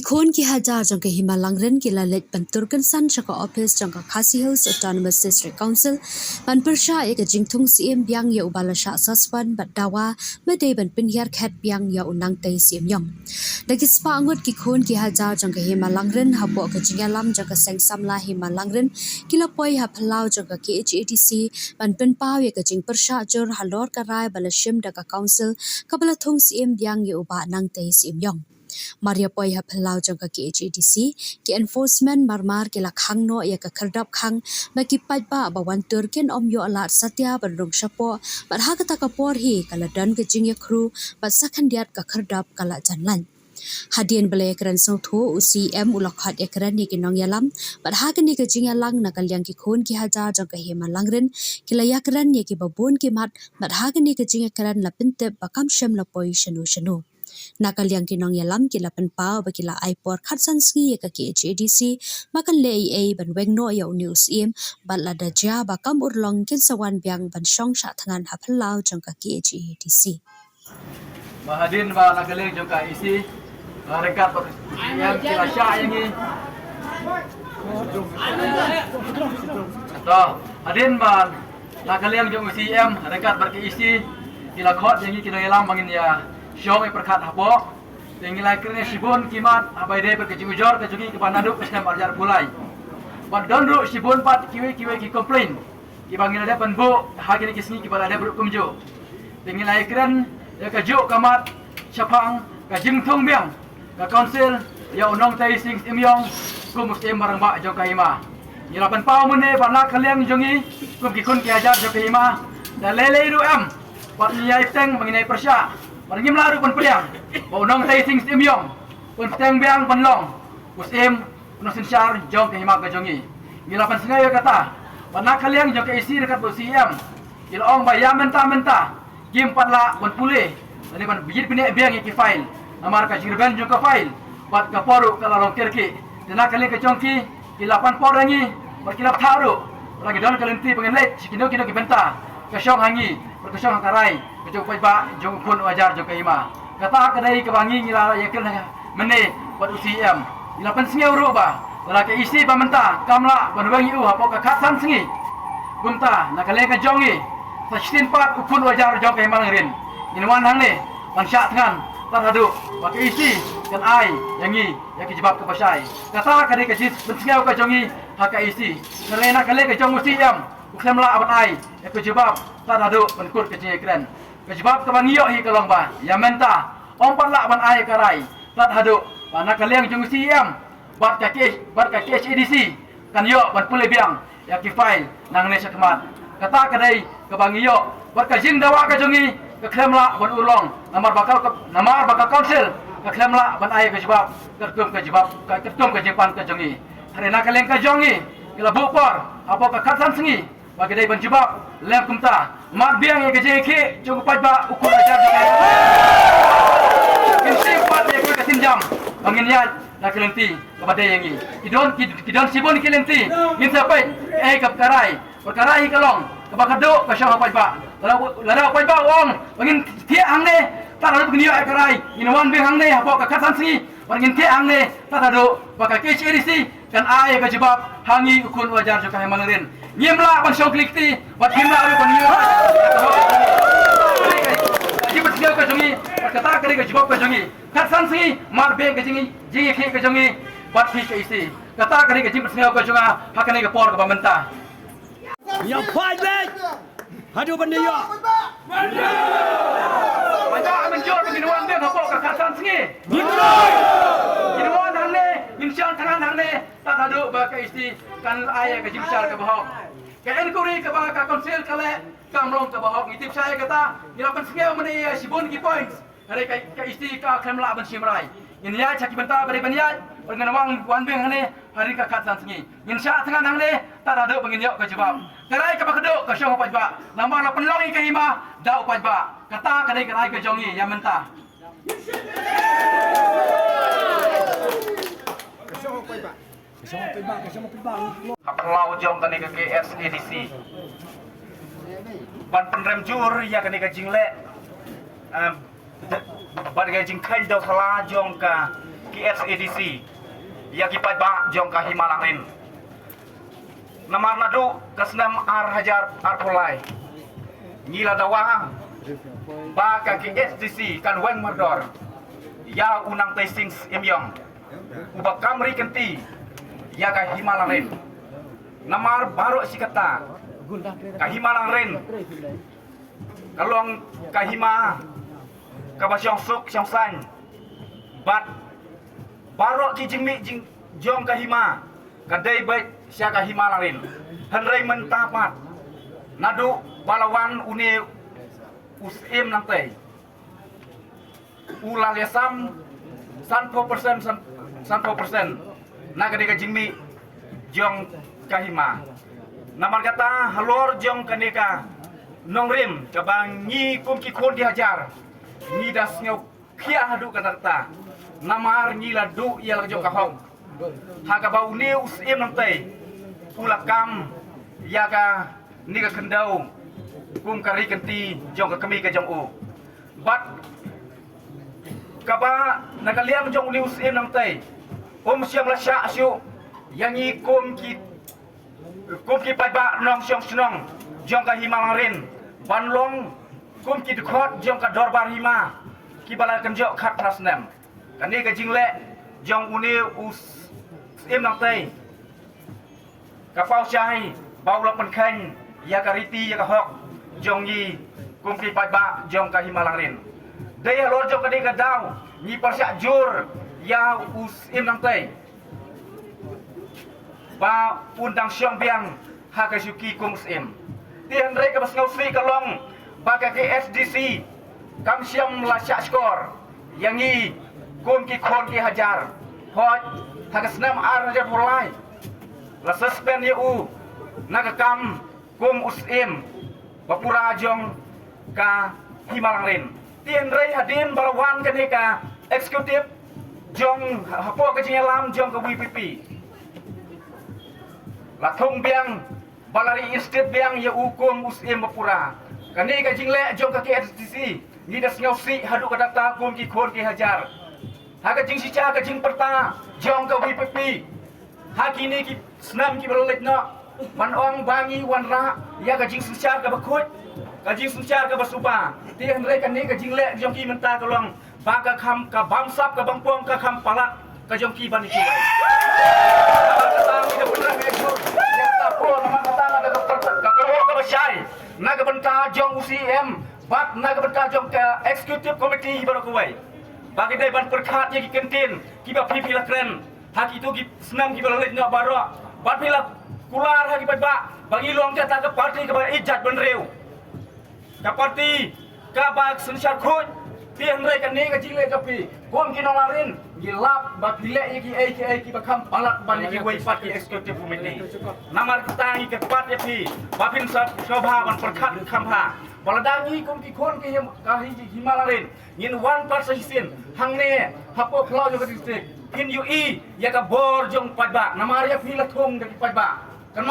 Gikon ki hajar jang ke Himalangren ki lalet banturkan san chaka office jang ka Khasi Hills Autonomous District Council ban persha ek jingthung CM biang ya ubala sha saspan bat dawa medai ban pinhiar khat biang ya unang tai CM yom dagi spa angot gikon ki hajar jang ke Himalangren hapo ka jingalam jang ka sengsamla Himalangren kila poi haplau jang ka KHATC ban pen pau ya ka jing persha jor halor karai balashim daga council kabala thung CM biang ya uba nang tai CM yom Maria poi ha phalau jang ka KHATC ki enforcement marmar ke la khang no ya ka khardap khang ma ki pai ba wan tur ken om yo ala satya ban rong shapo bar ha ka ta ka por hi kala dan ke jing ya khru ba sakhan diat ka khardap kala janlan Hadian bela ekran sotho UCM ulakhat ekran ni kinong yalam bar ha ka ni ka jing ya lang na kalyang ki khon ki haja jang ka hema langren ki la yakran ni ki babon ki mat bar ha ka ni ka jing ekran la pinte bakam shem la poi shanu nakal yang kinong yalam kila penpau bakila aipor khatsan sngi ka KHATC makan le ai ban wengno ya news im balla da ja bakam urlong ken sawan biang ban shong sha thangan haphalau jang ka KHATC Mahadin ba nagaling jong ka isi rekat yang kila sya yang ni atau hadin ba nagaling jong UCM rekat berkeisi kila khot yang ni kila yalam bangin ya Syong ay perkat hapo, tinggal akhirnya sibun kimat abai deh berkejujur kejugi ke panaduk kesem arjar pulai. Bat donru sibun pat kiwe ki komplain, ki bangil ada penbu hagini kisni ki balada berkumju. Tinggal akhirnya ya kejuk kamat syapang kajing thong biang, ka council ya unong tai sing imyong kum mustim barang ba jong kahima. Nyelapan pau mene banak kaliang jongi kum kikun ki ajar jong kahima. Dan lele ru am, pat nyai teng mengenai persya. Marangim laru pun peliang, bau nong tay sing sim yong, pun teng biang penlong, musim penuh sinsyar jong kehimak kejongi. Gila pan sengai kata, mana kalian jong keisi dekat UCM, gila ong bayam mentah, game patla pun pulih, tadi pan bijit pinek biang iki file, namar kajirben jong ke file, bat kaporu kalalong kirki, dan kalian kejongki, gila pan porangi, berkilap taru, lagi don kalian ti pengen late, kino kibenta, kesyong hangi, berkesyong hangkarai. Kejong pajba jong kun wajar jong kaima kata kedai kebangi ngila yakin mene buat UCM ngila pensengi uru ba wala ke isi pamenta kamla banwangi u hapo ka khatsan sengi gumta nakale ka jongi sa pat ukun wajar jong kaima ngirin inwan hang ne pansya tangan taradu wa ke isi kan ai yangi yaki jebab ke pasai kata kedai ke jis pensengi ka jongi haka isi ngalena kale ke jong UCM uksemla aban ai yaki jebab taradu penkur ke jengekren kejebab ke bangiyo hi kalong ba ya menta ompat lak ban ai karai tat haduk bana kaliang jung CM bat ka KHATC kan yo ban pule biang ya ki file nang ne sakmat kata kadai ke bangiyo bat ka jing dawa ka jungi ke klem lak ban urlong namar bakal council ke klem lak ban ai kejebab kertum ke jepan ke jungi harena kaliang ka jongi kila bupor apa ka khatsan sengi bagi dai ban jebab lem kumta mat biang ya kejeki cukup pajba ukur ajar juga kinsim pat ya ke sinjam bangin ya nak kelenti kepada yang ini kidon sibun kelenti ngin sampai kap karai perkarai kalong kebakado ka syang pajba lara pajba wong bangin tie angne tak ada begini ya karai inawan bing angne apa ka katan si bangin tie angne tak ada bakal KHATC kan ai ka jebab hangi ukun wajar juga hemalerin nyemla ban syong klikti bat himla aru ban yo ji bat ka jongi kata kali ka jebab ka jongi khatsan si mar be ka jingi ke ka jongi bat hi ka isi kata kali ka jibat ka jonga hakane ka por ka bamenta ya fight back hadu ban yo Baca menjol ke minuan dia apa ke khatsan si minuan hangne insyan tangan hangne tak ada baka isti kan ayah ke jimsar ke bahok ke enkuri ke bahok ke konsil kale kamlong ke bahok ngitip saya kata ngirapan sengeu mene sibun ki points hari ke isti ka kemla ban simrai ini ya caki benta bari banya dengan wang wan beng hane hari ka khatsan sengi insya tangan hangne tak ada bangin yok ke jawab kerai ke bakedo ke syong pajba nama la penlongi ke hima dau pajba kata kadai kerai ke jongi yang mentah Hapelau jong kani ke KHATC ban penrem jur ya kani ke jingle ban ke jing kai do khala jong ka KSADC ia kipai ba jong ka Himalang namar nadu kasnam ar hajar ar polai ngila dawa ba ka KSDC kan weng mardor ya unang tasting imyong ubak kamri kenti ya ka Himalang namar baru sikata ka Himalang kalong kahima kabasyong suk syong san bat baru ki jingmi jing jong kahima kadai baik sia kahima larin henrei mentapat nadu balawan une usim nantai ulah lesam 100% naga deka jingmi jong kahima namar kata halor jong kaneka nongrim kabang ngi kum ki khon dihajar ngi das ngau khia hadu kanata namar ngi ladu ia lajo kahong haga bau ni usim nantai ulakam yaga ni ka kendau kum kari kenti jong ka kami ka jong u bat kaba nakaliam jong ni usim nantai siam la sya syu yang ngi kum ki pai ba nong syong snong jong ka Himalang banlong kum ki khot jong ka dorbar hima ki bala kenjok khat prasnem kani ka jingle jong uni us im nang tai ka pau chai bau lok pen khan ya ka riti ya ka hok jong yi kum ki pai ba jong ka Himalang daya lor jong ka de ka daw ni persyak jur ya us im nang tai ba undang syong biang ha ka syuki kum im tian rei ka basngau sri kalong baka KSDC kam siam la syak skor yang i kum ki khon ki hajar hoj hagasnam ar hajar polai la suspend yu naga kam kum usim bapura jong ka Himalang tian rei hadin balawan ka ni ka eksekutif jong hapo ka jingalam jong ka WPP la thong biang balari istit biang ya hukum usim bapura kani ka jingle jong ka KSDC ni das ngau si hadu ka data kum ki khon ki hajar ha ka jing sicha ka jing perta jong ka WPP ha kini ki snam ki berlek no man ong bangi wan ra ya ka jing sicha ka bakut ka jing sicha ka basupa tian re kani ka jingle jong ki menta kalong ba ka kham ka bamsap ka bangpong ka kham palat ka jong ki ban ki wai naga benta jong UCM bat naga benta jong ka executive committee baru kuai bagi dai ban perkhat ye ki kentin ki ba pipi la kren hak itu ki senam ki balai nak baru bat pila kular hak ba bagi luang jata ke parti ke ba ijat benreu ka parti ka ba sensyar khoj tiang rei kan ni ka jingle ka pi kom ki nolarin gilap bat lile ye ki ba kham palat ban ki wai parti executive committee namar tangi ke pat ye pi bapin sabha ban perkhat khamha baladangi kom ki khon ki ka Himalang ngin 1% sin hangne hapo khlau yo ka district pin ui ya ka bor jong padba namar ya pi la thong ka padba kan